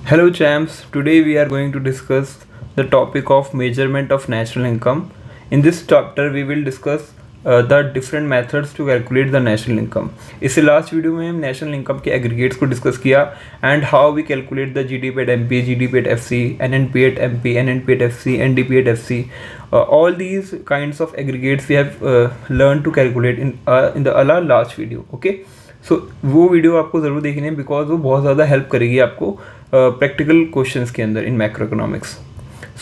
Hello champs, today we are going to discuss the topic of measurement of national income. In this chapter we will discuss the different methods to calculate the national income. इससे last video में हम national income के aggregates को discuss किया and how we calculate the GDP at MP, GDP at FC, NNP at MP, NNP at FC, NDP at FC. All these kinds of aggregates we have learned to calculate in the last video. Okay, so वो video आपको ज़रूर देखनी है because वो बहुत ज़्यादा help करेगी आपको प्रैक्टिकल क्वेश्चंस के अंदर इन मैक्रो इकोनॉमिक्स.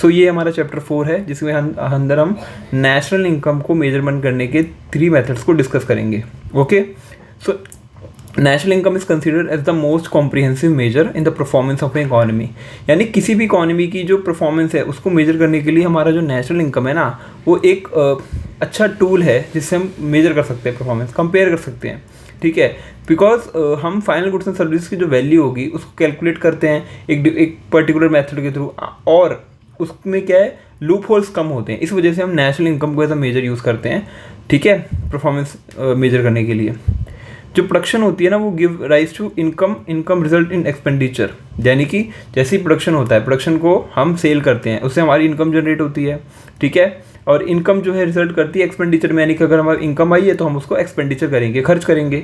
सो ये हमारा चैप्टर 4 है जिसमें अंदर हम नेशनल इनकम को मेजरमेंट करने के 3 मेथड्स को डिस्कस करेंगे. Okay, so national income is considered as the most comprehensive measure in the performance of a economy. यानी किसी भी इकॉनमी की जो परफॉर्मेंस है उसको मेजर करने के लिए हमारा जो नेशनल इनकम है ना वो एक अच्छा टूल है जिससे हम मेजर कर सकते हैं, परफॉर्मेंस कंपेयर कर सकते हैं. ठीक है, बिकॉज हम फाइनल गुड्स एंड सर्विस की जो वैल्यू होगी उसको कैलकुलेट करते हैं एक पर्टिकुलर मेथड के थ्रू, और उसमें क्या है लूप होल्स कम होते हैं. इस वजह से हम नेशनल इनकम को एज अ मेजर यूज़ करते हैं. ठीक है, परफॉर्मेंस मेजर करने के लिए जो प्रोडक्शन होती है ना वो give rise to income result in expenditure. यानी कि जैसे ही प्रोडक्शन होता है, प्रोडक्शन को हम सेल करते हैं, उससे हमारी इनकम जनरेट होती है. ठीक है, और इनकम जो है रिजल्ट करती है एक्सपेंडिचर में. यानी कि अगर हमारी इनकम आई है तो हम उसको एक्सपेंडिचर करेंगे, खर्च करेंगे.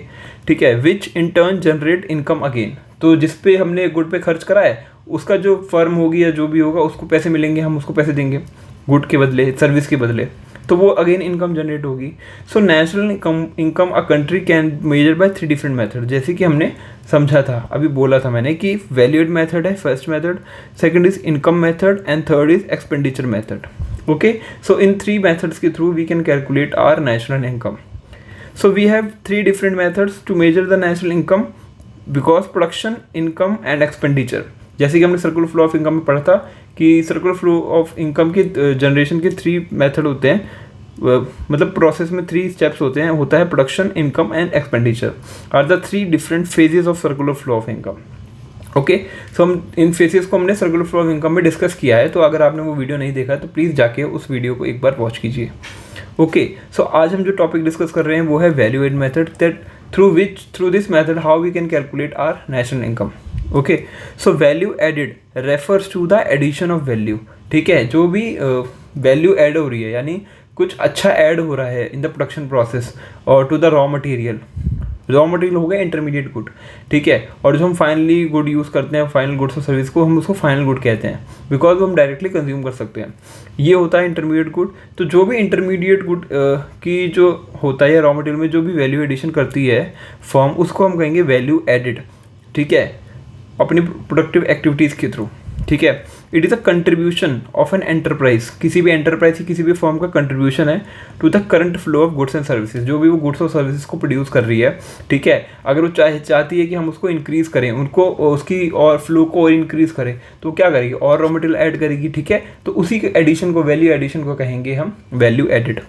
ठीक है, which in turn generate income again. तो जिस पे हमने गुड पे खर्च करा है उसका जो फर्म होगी या जो भी होगा उसको पैसे मिलेंगे, हम उसको पैसे देंगे गुड के बदले, सर्विस के बदले, तो वो अगेन इनकम जनरेट होगी. सो national income a country can measure by 3 different method. जैसे कि हमने समझा था, अभी बोला था मैंने कि वैल्यूएड मेथड है first method, second is income method and third is expenditure method. Okay, so in 3 methods के through we can calculate our national income. So we have 3 different methods to measure the national income because production, income and expenditure. जैसे कि हमने circular flow of income में पढ़ा था कि circular flow of income के generation के 3 method होते हैं, मतलब प्रोसेस में 3 स्टेप्स होते हैं. होता है production, income and expenditure are the 3 different phases of circular flow of income. Okay, so हम इन फेसेस को हमने सर्कुलर फ्लो ऑफ इनकम में डिस्कस किया है, तो अगर आपने वो वीडियो नहीं देखा तो प्लीज़ जाके उस वीडियो को एक बार वॉच कीजिए. ओके, सो आज हम जो टॉपिक डिस्कस कर रहे हैं वो है value add method, that through this method how we can calculate our national income. Okay, so value added refers to the addition of value. ठीक है, जो भी वैल्यू ऐड हो रही है यानी कुछ अच्छा ऐड हो रहा है इन द प्रोडक्शन प्रोसेस और टू द रॉ मटेरियल हो गया इंटरमीडिएट गुड. ठीक है, और जो हम फाइनली गुड यूज़ करते हैं, फाइनल गुड्स और सर्विस को हम उसको फाइनल गुड कहते हैं बिकॉज वो हम डायरेक्टली कंज्यूम कर सकते हैं. ये होता है इंटरमीडिएट गुड. तो जो भी इंटरमीडिएट गुड की जो होता है रॉ मटेरियल में जो भी वैल्यू एडिशन करती है फर्म, उसको हम कहेंगे वैल्यू एडिड. ठीक है, अपनी प्रोडक्टिव एक्टिविटीज़ के थ्रू. ठीक है, it is a contribution of an enterprise. किसी भी एंटरप्राइज की किसी भी फर्म का कंट्रीब्यूशन है to the current flow of goods and services. जो भी वो गुड्स और सर्विसेज को प्रोड्यूस कर रही है, ठीक है, अगर वो चाहती है कि हम उसको इंक्रीज़ करें, उनको उसकी और फ्लो को और इंक्रीज़ करें, तो क्या करेगी, और रॉ मटेरियल ऐड करेगी. ठीक है, तो उसी के एडिशन को, वैल्यू एडिशन को कहेंगे हम वैल्यू एडिड.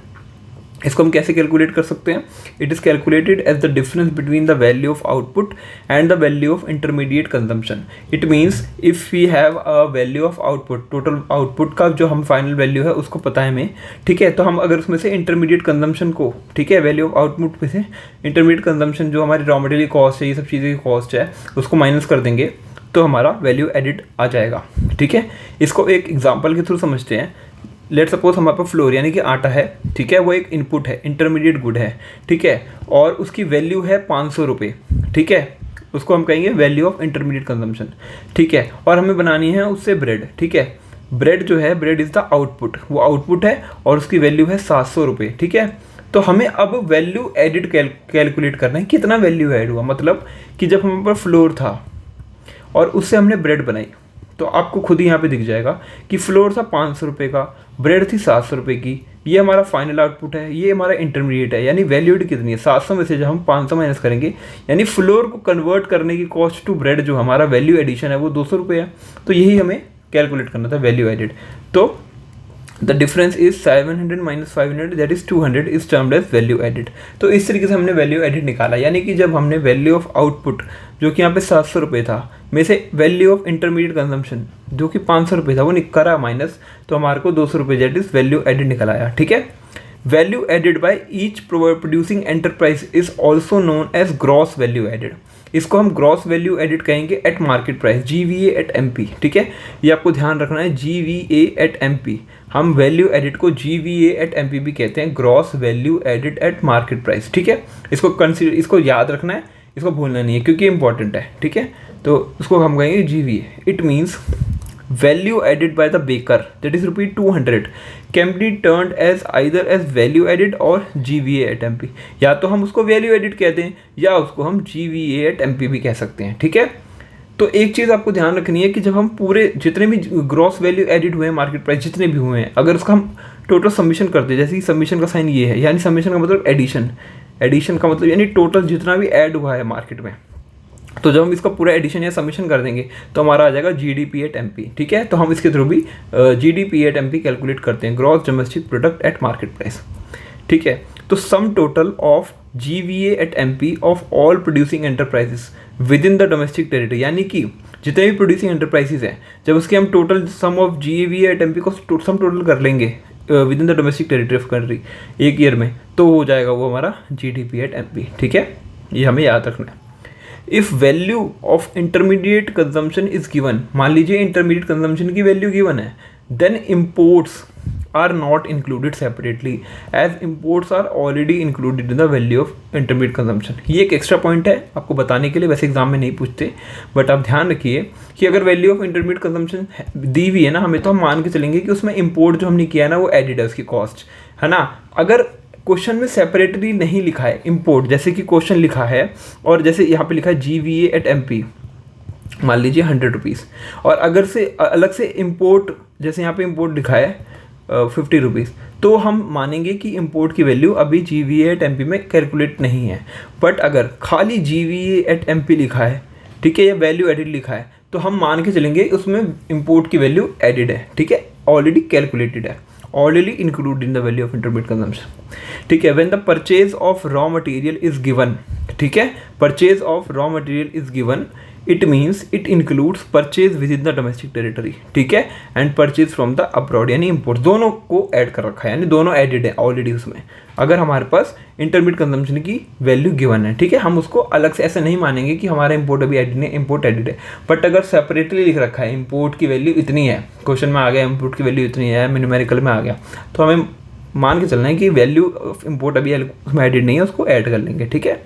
इसको हम कैसे कैलकुलेट कर सकते हैं? It is calculated as the difference between the value of output and the value of intermediate consumption. It means if we have a value of output, total output का जो हम final value है उसको पता है हमें. ठीक है, तो हम अगर उसमें से इंटरमीडिएट कंजम्पशन को, ठीक है, वैल्यू ऑफ आउटपुट में से इंटरमीडिएट कंजम्पशन जो हमारी रॉ मटेरियल कॉस्ट है, ये सब चीज़ें की कॉस्ट है, उसको माइनस कर देंगे तो हमारा वैल्यू एडिड आ जाएगा. ठीक है, इसको एक एग्जाम्पल के थ्रू समझते हैं. लेट सपोज हमारे पास फ्लोर यानी कि आटा है. ठीक है, वो एक इनपुट है, इंटरमीडिएट गुड है. ठीक है, और उसकी वैल्यू है 500 रुपये. ठीक है, उसको हम कहेंगे वैल्यू ऑफ इंटरमीडिएट कंजम्पशन. ठीक है, और हमें बनानी है उससे ब्रेड. ठीक है, ब्रेड जो है, ब्रेड इज़ द आउटपुट, वो आउटपुट है और उसकी वैल्यू है 700 रुपये. ठीक है, तो हमें अब वैल्यू एडिड कैलकुलेट करना है. कितना वैल्यू ऐड हुआ, मतलब कि जब हमारे पास फ्लोर था और उससे हमने ब्रेड बनाई, तो आपको खुद ही यहाँ पे दिख जाएगा कि फ्लोर था 500 रुपये का, ब्रेड थी 700 रुपये की. ये हमारा फाइनल आउटपुट है, ये हमारा इंटरमीडिएट है. यानी वैल्यूड कितनी है, 700 में से जब हम 500 माइनस करेंगे, यानी फ्लोर को कन्वर्ट करने की कॉस्ट टू ब्रेड जो हमारा वैल्यू एडिशन है वो 200 रुपये है. तो यही हमें कैलकुलेट करना था वैल्यू एडिड. तो the difference is 700 minus 500 that is 200 is termed as value added. तो इस तरीके से हमने वैल्यू एडिड निकाला. यानी कि जब हमने वैल्यू ऑफ आउटपुट जो कि यहाँ पे 700 रुपये था में से वैल्यू ऑफ इंटरमीडिएट कंजम्पशन जो कि 500 रुपये था वो करा माइनस, तो हमारे को 200 रुपये दैट इज वैल्यू एडिड निकल आया. ठीक है, value added by each producing enterprise is also known as gross value added. इसको हम ग्रॉस वैल्यू एडिड कहेंगे at market price, GVA at MP, ठीक है, ये आपको ध्यान रखना है, GVA एट MP। हम वैल्यू एडिट को GVA एट MP भी कहते हैं, gross value added at market price, ठीक है। इसको याद रखना है, इसको भूलना नहीं है क्योंकि इंपॉर्टेंट है, ठीक है। तो उसको हम कहेंगे GVA। It means value added by the baker that is ₹200 can be turned as either as value added और GVA एट MP। या तो हम उसको वैल्यू एडिड कहते हैं या उसको हम GVA एट MP भी कह सकते हैं, ठीक है। तो एक चीज़ आपको ध्यान रखनी है कि जब हम पूरे जितने भी ग्रॉस वैल्यू एडिड हुए हैं मार्केट प्राइस जितने भी हुए हैं, अगर उसका हम टोटल सबमिशन करते हैं, जैसे कि सबमिशन का साइन ये है, यानी सबमिशन का मतलब एडिशन, एडिशन का मतलब यानी टोटल जितना भी ऐड हुआ है मार्केट में, तो जब हम इसका पूरा एडिशन या सबमिशन कर देंगे तो हमारा आ जाएगा GDP एट MP, ठीक है। तो हम इसके थ्रू भी GDP एट MP कैलकुलेट करते हैं, gross domestic product at market price, ठीक है। तो sum total of GVA at MP of all producing enterprises within the domestic territory, यानी कि जितने भी प्रोड्यूसिंग एंटरप्राइजेस हैं, जब उसके हम total sum of GVA at MP को सम टोटल कर लेंगे within the domestic territory of country एक ईयर में, तो हो जाएगा वो हमारा GDP एट MP, ठीक है। ये हमें याद रखना है। If value of intermediate consumption is given, मान लीजिए इंटरमीडिएट कंजम्पशन की वैल्यू गिवन है, then imports are not included separately as imports are already included in the value of intermediate consumption. ये एक एक्स्ट्रा पॉइंट है आपको बताने के लिए, वैसे एग्जाम में नहीं पूछते, बट आप ध्यान रखिए कि अगर वैल्यू ऑफ इंटरमीडिएट कंजम्पशन दी हुई है ना हमें, तो हम मान के चलेंगे कि उसमें इम्पोर्ट जो हमने किया है ना वो एडिड है, उसकी कॉस्ट है ना। अगर क्वेश्चन में सेपरेटली नहीं लिखा है इम्पोर्ट, जैसे कि क्वेश्चन लिखा है और जैसे यहाँ पे लिखा है GVA एट MP, मान लीजिए ₹100, और अगर से अलग से इम्पोर्ट, जैसे यहाँ पे इम्पोर्ट लिखा है ₹50, तो हम मानेंगे कि इम्पोर्ट की वैल्यू अभी GVA एट MP में कैलकुलेट नहीं है। बट अगर खाली GVA एट MP लिखा है, ठीक है, या वैल्यू एडिड लिखा है, तो हम मान के चलेंगे उसमें इम्पोर्ट की वैल्यू एडिड है, ठीक है, ऑलरेडी कैलकुलेटेड है, already include in the value of intermediate consumption, ठीक है। When the purchase of raw material is given, ठीक है, purchase of raw material is given, it means it includes purchase with in the domestic territory, ठीक है, and purchase from the abroad, यानी import, दोनों को add कर रखा है, यानी दोनों एडिड है ऑलरेडी उसमें, अगर हमारे पास इंटरमीडिएट कंजम्पशन की वैल्यू गिवन है, ठीक है। हम उसको अलग से ऐसे नहीं मानेंगे कि हमारा इम्पोर्ट अभी एडिड है, इम्पोर्ट एडिड है, बट अगर सेपरेटली लिख रखा है इम्पोर्ट की वैल्यू इतनी है, क्वेश्चन में आ गया इम्पोर्ट की वैल्यू इतनी है, न्यूमेरिकल में आ गया, तो हमें मान के चलना है कि वैल्यू ऑफ इम्पोर्ट अभी उसमें एडिड नहीं है, उसको ऐड कर लेंगे, ठीक है।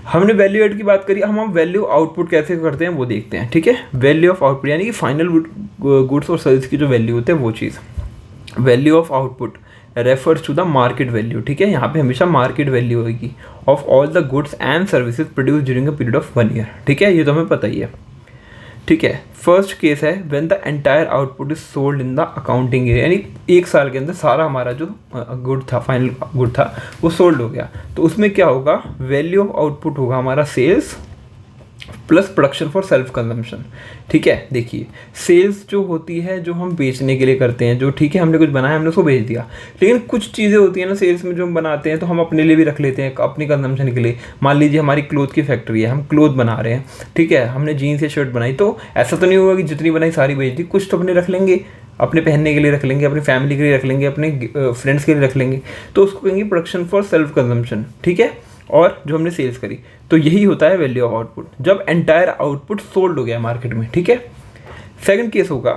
हमने वैल्यू एड की बात करी, हम वैल्यू आउटपुट कैसे करते हैं वो देखते हैं, ठीक है। वैल्यू ऑफ आउटपुट यानी कि फाइनल गुड्स और सर्विस की जो वैल्यू होते हैं वो चीज़, value of output refers to the market value, ठीक है। यहाँ पे हमेशा मार्केट वैल्यू होगी of all the goods and services produce during a period of 1 year, ठीक है, ये तो हमें पता ही है, ठीक है। फर्स्ट केस है when the entire output is sold in the accounting year, यानी एक साल के अंदर सारा हमारा जो गुड था, फाइनल गुड था, वो सोल्ड हो गया, तो उसमें क्या होगा, वैल्यू ऑफ आउटपुट होगा हमारा sales plus production for self consumption, ठीक है। देखिए सेल्स जो होती है जो हम बेचने के लिए करते हैं, जो ठीक है हमने कुछ बनाया हमने उसको बेच दिया, लेकिन कुछ चीज़ें होती हैं ना सेल्स में जो हम बनाते हैं तो हम अपने लिए भी रख लेते हैं अपनी कंजम्पशन के लिए। मान लीजिए हमारी क्लोथ की फैक्ट्री है, हम क्लोथ बना रहे हैं, ठीक है, हमने जीन्स या शर्ट बनाई, तो ऐसा तो नहीं होगा कि जितनी बनाई सारी बेच दी, कुछ तो अपने रख लेंगे, अपने पहनने के लिए रख लेंगे, अपनी फैमिली के लिए रख लेंगे, अपने फ्रेंड्स के लिए रख लेंगे, तो उसको कहेंगे प्रोडक्शन फॉर सेल्फ कंजम्पशन, ठीक है। और जो हमने सेल्स करी, तो यही होता है वैल्यू ऑफ आउटपुट जब एंटायर आउटपुट सोल्ड हो गया मार्केट में, ठीक है। सेकंड केस होगा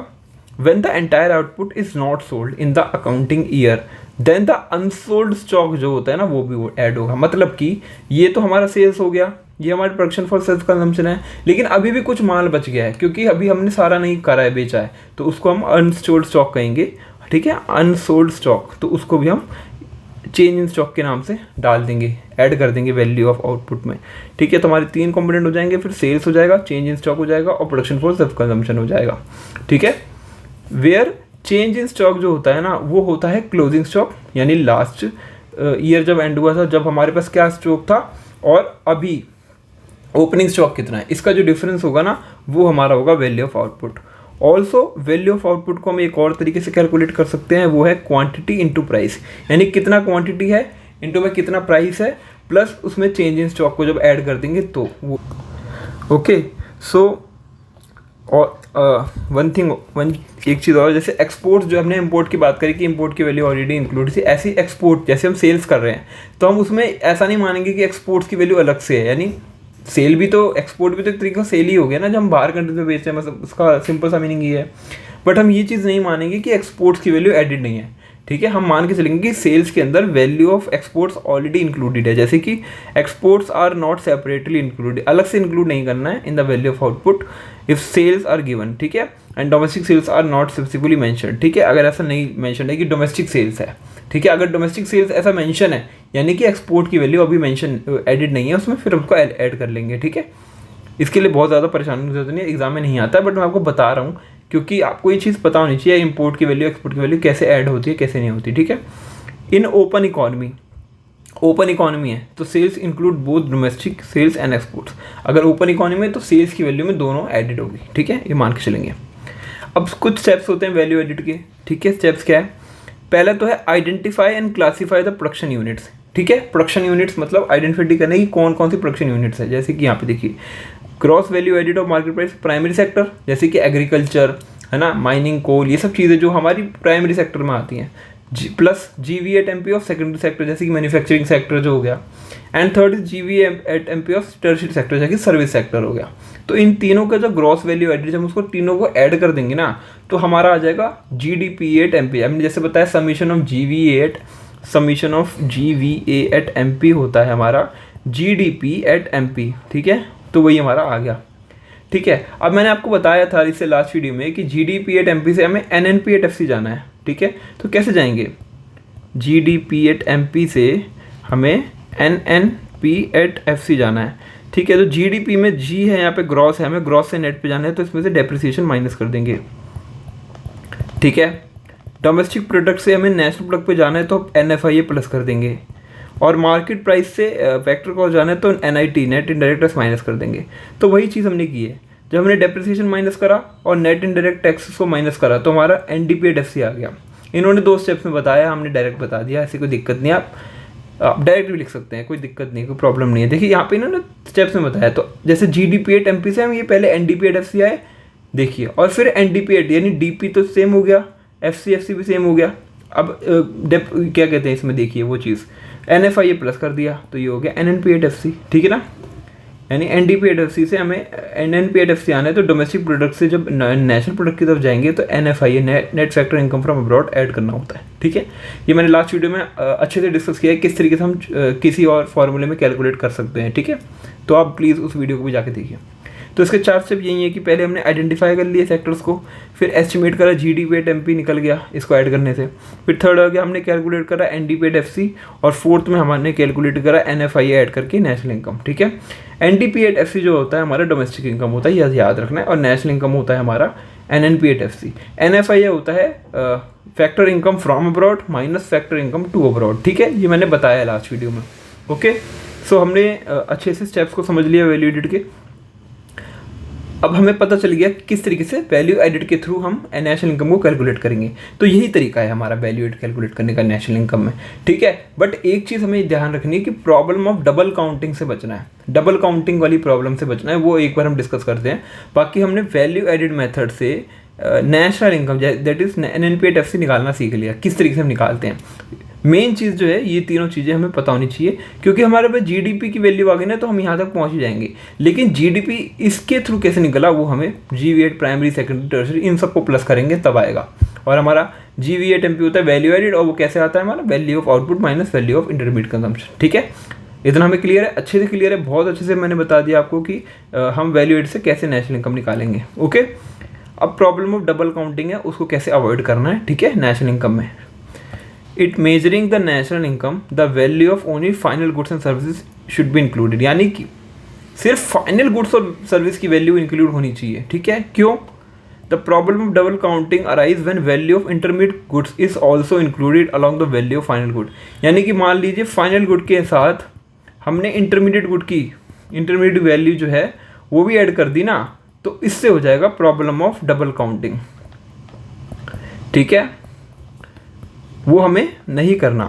when the entire output is not sold in the accounting year, then the unsold stock जो होता है ना वो भी ऐड होगा। मतलब कि ये तो हमारा सेल्स हो गया, ये हमारी प्रोडक्शन फॉर सेल्फ कंजम्पशन है, लेकिन अभी भी कुछ माल बच गया है क्योंकि अभी हमने सारा नहीं करा है, बेचा है, तो उसको हम अनसोल्ड स्टॉक कहेंगे, ठीक है, अनसोल्ड स्टॉक। तो उसको भी हम चेंज इन स्टॉक के नाम से डाल देंगे, ऐड कर देंगे वैल्यू ऑफ आउटपुट में, ठीक है। तो हमारे 3 कंपोनेंट हो जाएंगे, फिर सेल्स हो जाएगा, चेंज इन स्टॉक हो जाएगा और प्रोडक्शन फॉर सेल्फ कंजम्पशन हो जाएगा, ठीक है। वेयर चेंज इन स्टॉक जो होता है ना वो होता है क्लोजिंग स्टॉक, यानी लास्ट ईयर जब एंड हुआ था जब हमारे पास क्या स्टॉक था और अभी ओपनिंग स्टॉक कितना है, इसका जो डिफरेंस होगा ना वो हमारा होगा value of output. Also value of output को हम एक और तरीके से कैलकुलेट कर सकते हैं, वो है क्वांटिटी इनटू प्राइस, यानी कितना क्वांटिटी है इनटू में कितना प्राइस है, प्लस उसमें चेंज इन स्टॉक को जब ऐड कर देंगे तो वो, ओके। सो और एक चीज़ और, जैसे एक्सपोर्ट जो हमने इंपोर्ट की बात करी कि इंपोर्ट की वैल्यू ऑलरेडी इंक्लूड थी, ऐसी एक्सपोर्ट जैसे हम सेल्स कर रहे हैं तो हम उसमें ऐसा नहीं मानेंगे कि एक्सपोर्ट्स की वैल्यू अलग से है, यानी सेल भी तो, एक्सपोर्ट भी तो एक तरीके का सेल ही हो गया ना, जब हम बाहर कंट्री में बेचते हैं, मतलब उसका सिंपल सा मीनिंग ये है। बट हम ये चीज़ नहीं मानेंगे कि एक्सपोर्ट्स की वैल्यू एडिड नहीं है, ठीक है। हम मान के चलेंगे कि सेल्स के अंदर value of exports already included है, जैसे कि exports are not separately included, अलग से इंक्लूड नहीं करना है in the value of output if sales are given, ठीक है। And domestic sales are not specifically mention, ठीक है। अगर ऐसा नहीं मेंशन है कि डोमेस्टिक सेल्स है, ठीक है, अगर डोमेस्टिक सेल्स ऐसा मेंशन है यानी कि एक्सपोर्ट की वैल्यू अभी मेंशन एडिड नहीं है उसमें, फिर हमको ऐड कर लेंगे, ठीक है। इसके लिए बहुत ज़्यादा परेशानी की जरूरत नहीं है, एग्जाम में नहीं आता है, बट मैं आपको बता रहा हूँ क्योंकि आपको ये चीज़ पता होनी चाहिए इंपोर्ट की वैल्यू एक्सपोर्ट की वैल्यू कैसे ऐड होती है कैसे नहीं होती, ठीक है। इन ओपन इकोनॉमी है तो sales include both domestic sales and exports. अगर ओपन इकोनॉमी है तो सेल्स की वैल्यू में दोनों एडिड होगी, ठीक है, ये मान के चलेंगे। अब कुछ स्टेप्स होते हैं वैल्यू एडिट के, ठीक है। स्टेप्स क्या है? पहला तो है identify and classify the production units, ठीक है। प्रोडक्शन यूनिट्स मतलब आइडेंटिफाई करना कि कौन कौन सी प्रोडक्शन यूनिट्स है, जैसे कि यहाँ पे देखिए cross value added of market price primary sector, जैसे कि एग्रीकल्चर है ना, माइनिंग, कोल, ये सब चीज़ें जो हमारी प्राइमरी सेक्टर में आती हैं, plus GV@MP of secondary sector, जैसे कि मैन्युफैक्चरिंग सेक्टर जो हो गया। And third is GV@MP of tertiary sector, जैसे कि सर्विस सेक्टर हो गया। तो इन तीनों का जो ग्रॉस वैल्यू एडिड, जब उसको तीनों को ऐड कर देंगे ना तो हमारा आ जाएगा GDP@MP। हमने जैसे बताया समीशन ऑफ GVA@MP होता है हमारा GDP@MP, ठीक है। तो वही हमारा आ गया, ठीक है। अब मैंने आपको बताया था इससे लास्ट वीडियो में कि GDP@MP से हमें NNP@FC जाना है, ठीक है। तो कैसे जाएंगे? GDP@MP से हमें NNP@FC जाना है, ठीक है। तो GDP में G है यहाँ पे, ग्रॉस है, हमें ग्रॉस से नेट पे जाना है, तो इसमें से डेप्रिसिएशन माइनस कर देंगे, ठीक है। डोमेस्टिक प्रोडक्ट से हमें नेशनल प्रोडक्ट पे जाना है तो NFIA प्लस कर देंगे, और मार्केट प्राइस से फैक्टर को जाना है तो NIT net indirect tax minus कर देंगे। तो वही चीज़ हमने की है, जब हमने डेप्रिसिएशन माइनस करा और नेट इनडायरेक्ट टैक्सेस को माइनस करा तो हमारा NDP@FC आ गया। इन्होंने 2 स्टेप्स में बताया, हमने डायरेक्ट बता दिया, ऐसी कोई दिक्कत नहीं। आप डायरेक्ट भी लिख सकते हैं, कोई दिक्कत नहीं, कोई प्रॉब्लम नहीं है। देखिए यहाँ पे इन्होंने स्टेप्स में बताया, तो जैसे GDP@MP से हम ये पहले NDP@FC आए, देखिए, और फिर NDP यानी DP तो सेम हो गया, FC भी सेम हो गया। अब क्या कहते हैं इसमें, देखिए वो चीज़ NFIA प्लस कर दिया तो ये हो गया NNP@FC, ठीक है ना। यानी NDP@FC से हमें NNP@FC आना है तो डोमेस्टिक प्रोडक्ट से जब नेशनल प्रोडक्ट की तरफ जाएंगे तो NFIA net factor income from abroad add करना होता है, ठीक है। ये मैंने लास्ट वीडियो में अच्छे से डिस्कस किया है किस तरीके से हम किसी और फॉर्मूले में कैलकुलेट कर सकते हैं, ठीक है। तो आप प्लीज़ उस वीडियो को भी जाके देखिए। तो इसके 4 स्टेप यही है कि पहले हमने आइडेंटिफाई कर लिए सेक्टर्स को, फिर एस्टिमेट करा GDP@MP निकल गया इसको ऐड करने से, फिर थर्ड हो गया हमने कैलकुलेट करा NDP@FC, और फोर्थ में हमने कैलकुलेट करा NFIA ऐड करके नेशनल इनकम, ठीक है। NDP@FC जो होता है हमारा डोमेस्टिक इनकम होता है, यह याद रखना है, और नेशनल इनकम होता है हमारा NNP@FC। NFIA होता है factor income from abroad minus factor income to abroad, ठीक है। ये मैंने बताया लास्ट वीडियो में, ओके। सो हमने अच्छे से स्टेप्स को समझ लिया वैल्यू एडिट के। अब हमें पता चल गया किस तरीके से वैल्यू एडिट के थ्रू हम नेशनल इनकम को कैलकुलेट करेंगे। तो यही तरीका है हमारा वैल्यू एड कैलकुलेट करने का नेशनल इनकम में, ठीक है। बट एक चीज़ हमें ध्यान रखनी है कि प्रॉब्लम ऑफ डबल काउंटिंग से बचना है, डबल काउंटिंग वाली प्रॉब्लम से बचना है, वो एक बार हम डिस्कस करते हैं। बाकी हमने वैल्यू एडिड मेथड से national income that is NNP@FC निकालना सीख लिया, किस तरीके से हम निकालते हैं। मेन चीज़ जो है ये तीनों चीज़ें हमें पता होनी चाहिए, क्योंकि हमारे पास GDP की वैल्यू आ गई ना तो हम यहाँ तक पहुँच ही जाएंगे, लेकिन GDP इसके थ्रू कैसे निकला वो हमें GV8 प्राइमरी सेकेंडरी टर्शियरी इन सबको प्लस करेंगे तब आएगा। और हमारा GV8MP होता है वैल्यू एडिड, और वो कैसे आता है हमारा value of output minus value of intermediate consumption, ठीक है। इतना हमें क्लियर है, अच्छे से क्लियर है, बहुत अच्छे से मैंने बता दिया आपको कि हम वैल्यू एड से कैसे नेशनल इनकम निकालेंगे, ओके। अब प्रॉब्लम ऑफ डबल काउंटिंग है, उसको कैसे अवॉइड करना है, ठीक है, नेशनल इनकम में। It measuring the national income the value of only final goods and services should be included, यानी कि सिर्फ फाइनल गुड्स और सर्विस की वैल्यू इंक्लूड होनी चाहिए, ठीक है। क्यों? The problem of double counting arise when value of intermediate goods is also included along the value of final good, यानी कि मान लीजिए फाइनल गुड के साथ हमने इंटरमीडिएट गुड की इंटरमीडिएट वैल्यू जो है वो भी ऐड कर दी ना, तो इससे हो जाएगा प्रॉब्लम ऑफ डबल काउंटिंग, ठीक है। वो हमें नहीं करना,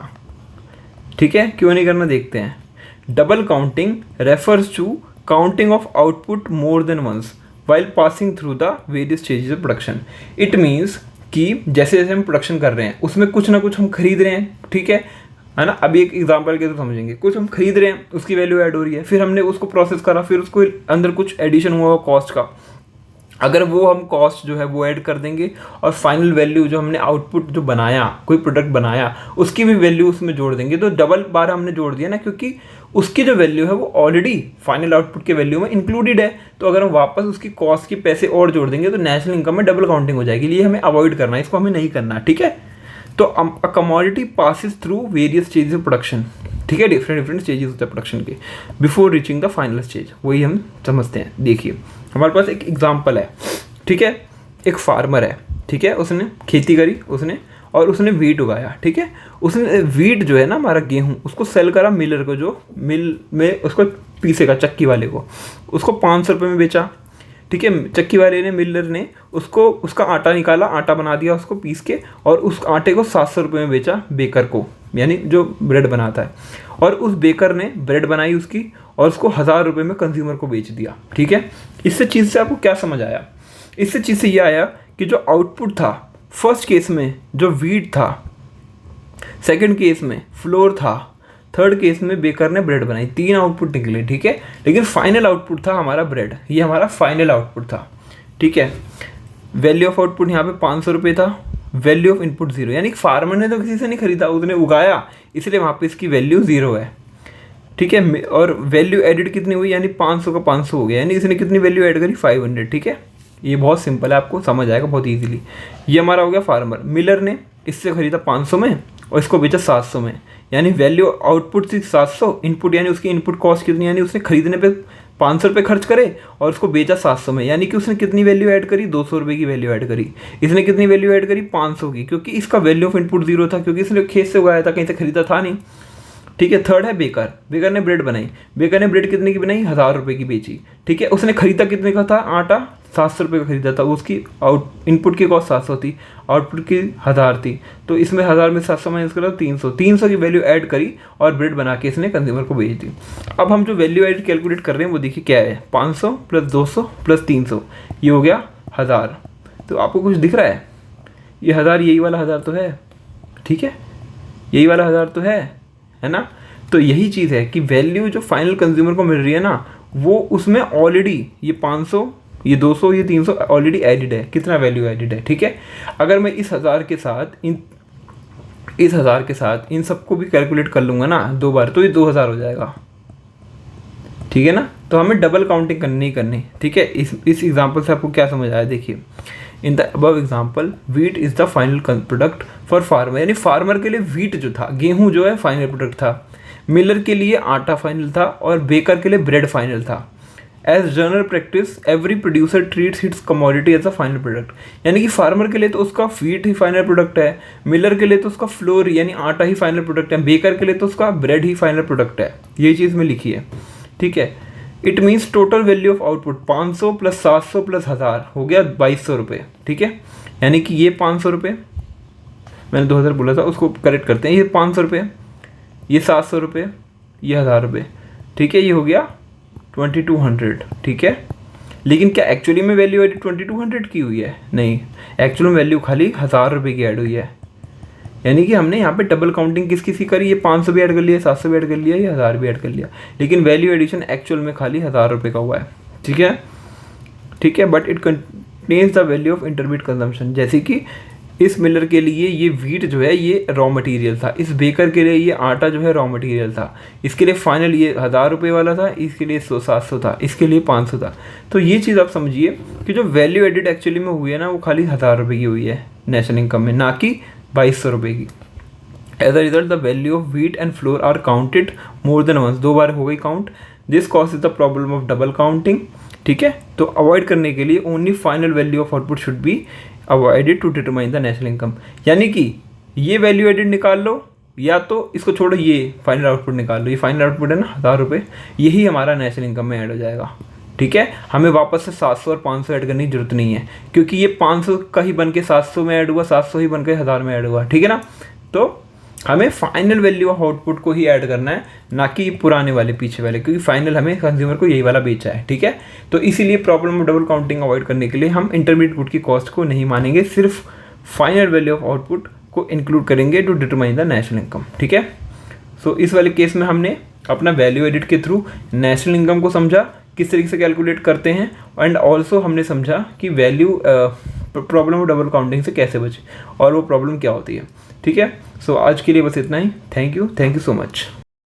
ठीक है। क्यों नहीं करना देखते हैं। Double counting refers to counting of output more than once while passing through the various stages of production. It means कि जैसे जैसे हम प्रोडक्शन कर रहे हैं उसमें कुछ ना कुछ हम खरीद रहे हैं, ठीक है, है ना। अभी एक एग्जांपल के तो समझेंगे, कुछ हम खरीद रहे हैं, उसकी वैल्यू ऐड हो रही है, फिर हमने उसको प्रोसेस करा, फिर उसको अंदर कुछ एडिशन हुआ कॉस्ट का, अगर वो हम कॉस्ट जो है वो ऐड कर देंगे और फाइनल वैल्यू जो हमने आउटपुट जो बनाया, कोई प्रोडक्ट बनाया, उसकी भी वैल्यू उसमें जोड़ देंगे, तो डबल बार हमने जोड़ दिया ना, क्योंकि उसकी जो वैल्यू है वो ऑलरेडी फाइनल आउटपुट के वैल्यू में इंक्लूडेड है। तो अगर हम वापस उसकी कॉस्ट के पैसे और जोड़ देंगे तो नेशनल इनकम में डबल काउंटिंग हो जाएगी। ये हमें अवॉइड करना है, इसको हमें नहीं करना, ठीक है। तो a commodity passes through various stages of production, ठीक है, डिफरेंट स्टेजेस होते हैं प्रोडक्शन के before reaching the final stage, वही हम समझते हैं। देखिए हमारे पास एक एग्जांपल है, ठीक है। एक फार्मर है, ठीक है, उसने खेती करी और उसने वीट उगाया, ठीक है। उसने वीट जो है ना, हमारा गेहूँ, उसको सेल करा मिलर को, जो मिल में उसको पीसेगा, चक्की वाले को, उसको 500 रुपये में बेचा, ठीक है। चक्की वाले ने, मिलर ने उसको, उसका आटा निकाला, आटा बना दिया उसको पीस के, और उस आटे को 700 रुपये में बेचा बेकर को, यानी जो ब्रेड बनाता है। और उस बेकर ने ब्रेड बनाई उसकी, और उसको 1000 रुपये में कंज्यूमर को बेच दिया, ठीक है। इससे चीज़ से आपको क्या समझ आया? इससे चीज़ से ये आया कि जो आउटपुट था फर्स्ट केस में जो वीट था, सेकंड केस में फ्लोर था, थर्ड केस में बेकर ने ब्रेड बनाई, 3 आउटपुट निकले, ठीक है। लेकिन फाइनल आउटपुट था हमारा ब्रेड, ये हमारा फाइनल आउटपुट था, ठीक है। वैल्यू ऑफ आउटपुट यहाँ पे 500 रुपये था, वैल्यू ऑफ इनपुट 0, यानी फार्मर ने तो किसी से नहीं खरीदा, उसने उगाया, इसलिए वहाँ पे इसकी वैल्यू 0 है, ठीक है। और वैल्यू एडिड कितनी हुई, यानी 500 का 500 हो गया, यानी इसने कितनी वैल्यू ऐड करी, 500, ठीक है। ये बहुत सिंपल है, आपको समझ आएगा बहुत इजीली। ये हमारा हो गया फार्मर। मिलर ने इससे खरीदा 500 में और इसको बेचा 700 में, यानी वैल्यू आउटपुट थी 700, इनपुट यानी उसकी इनपुट कॉस्ट कितनी, यानी उसने खरीदने पे 500 रुपये खर्च करे और उसको बेचा 700 में, यानी कि उसने कितनी वैल्यू ऐड करी, 200 रुपये की वैल्यू ऐड करी। इसने कितनी वैल्यू ऐड करी, 500 की, क्योंकि इसका वैल्यू ऑफ इनपुट 0 था, क्योंकि इसने खेत से उगाया था, कहीं से खरीदा था नहीं, ठीक है। थर्ड है बेकर, बेकर ने ब्रेड बनाई, बेकर ने ब्रेड कितने की बनाई, 1000 रुपये की बेची, ठीक है। उसने खरीदा कितने का था, आटा 700 रुपये का खरीदा था, उसकी इनपुट की कॉस्ट 700 थी, आउटपुट की 1000 थी, तो इसमें 1000 में 700 माइनस करा 300 की वैल्यू ऐड करी और ब्रेड बना के इसने कंज्यूमर को बेच दी। अब हम जो वैल्यू ऐड कैलकुलेट कर रहे हैं वो देखिए क्या है, 500 + 200 + 300, ये हो गया 1000। तो आपको कुछ दिख रहा है, ये 1000 यही वाला 1000 तो है, ठीक है, यही वाला 1000 तो है ना। तो यही चीज़ है कि वैल्यू जो फाइनल कंज्यूमर को मिल रही है ना, वो उसमें ऑलरेडी ये 500, ये 200, ये 300 ऑलरेडी एडिड है, कितना वैल्यू एडिड है, ठीक है। अगर मैं इस 1000 के साथ इन सबको भी कैलकुलेट कर लूँगा ना 2 बार, तो ये 2000 हो जाएगा, ठीक है ना। तो हमें डबल काउंटिंग करनी ही करनी, ठीक है। इस एग्जांपल से आपको क्या समझ आया, देखिए, in the above example wheat is the final product for farmer, यानी फार्मर के लिए वीट जो था, गेहूँ जो है फाइनल प्रोडक्ट था, मिलर के लिए आटा फाइनल था और बेकर के लिए ब्रेड फाइनल था। As general practice every producer treats its commodity as a final product, यानी कि फार्मर के लिए तो उसका वीट ही फाइनल प्रोडक्ट है, मिलर के लिए तो उसका फ्लोर यानी आटा ही फाइनल प्रोडक्ट है, बेकर के लिए तो उसका ब्रेड ही फाइनल प्रोडक्ट है। ये चीज़ में लिखी है, ठीक है। It means total value of output 500 + 700 + 1000 हो गया 2200 रुपये, ठीक है। यानी कि ये 500 रुपये, मैंने 2000 बोला था, उसको करेक्ट करते हैं, ये 500 रुपये, ये 700 रुपये, ये 1000 रुपये, ठीक है। ये हो गया 2200, ठीक है। लेकिन क्या एक्चुअली में वैल्यू एडिड 2200 की हुई है? नहीं, एक्चुअल में वैल्यू खाली 1000 रुपये की ऐड हुई है, यानी कि हमने यहाँ पे डबल काउंटिंग किसकी करी, ये 500 भी ऐड कर लिया, 700 भी ऐड कर लिया, ये 1000 भी ऐड कर लिया, लेकिन वैल्यू एडिशन एक्चुअल में खाली 1000 रुपये का हुआ है, ठीक है, ठीक है। But it contains the value of intermediate consumption, जैसे कि इस मिलर के लिए ये वीट जो है ये रॉ मटेरियल था, इस बेकर के लिए ये आटा जो है रॉ मटेरियल था, इसके लिए फाइनल ये 1000 रुपये वाला था, इसके लिए 700 था, इसके लिए 500 था। तो ये चीज़ आप समझिए कि जो वैल्यू एडिड एक्चुअली में हुई है ना, वो खाली 1000 रुपये की हुई है नेशनल इनकम में, ना कि 2200 रुपये की। As a result the value of wheat and flour are counted more than once, 2 बार हो गई काउंट। This cause is the problem of double counting, ठीक है। तो अवॉइड करने के लिए only final value of output should be avoided to determine the national income, यानी कि ये वैल्यू एडिड निकाल लो, या तो इसको छोड़ो, ये फाइनल आउटपुट निकाल लो, ये फाइनल आउटपुट है ना 1000 रुपये, यही हमारा नेशनल इनकम में ऐड हो जाएगा, ठीक है। हमें वापस से 700 और 500 ऐड करने की जरूरत नहीं है, क्योंकि ये 500 का ही बन के 700 में ऐड हुआ, 700 ही बन के 1000 में ऐड हुआ, ठीक है ना। तो हमें फाइनल वैल्यू ऑफ आउटपुट को ही ऐड करना है, ना कि पुराने वाले पीछे वाले, क्योंकि फाइनल हमें कंज्यूमर को यही वाला बेचा है, ठीक है। तो इसीलिए problem of double counting avoid करने के लिए हम इंटरमीडिएट गुड की कॉस्ट को नहीं मानेंगे, सिर्फ फाइनल वैल्यू ऑफ आउटपुट को इंक्लूड करेंगे to determine the national income, ठीक है। सो इस वाले केस में हमने अपना वैल्यू एडिट के थ्रू नेशनल इनकम को समझा, किस तरीके से कैलकुलेट करते हैं, एंड ऑल्सो हमने समझा कि value problem of double counting से कैसे बचे और वो प्रॉब्लम क्या होती है। ठीक है, सो आज के लिए बस इतना ही। Thank you so much.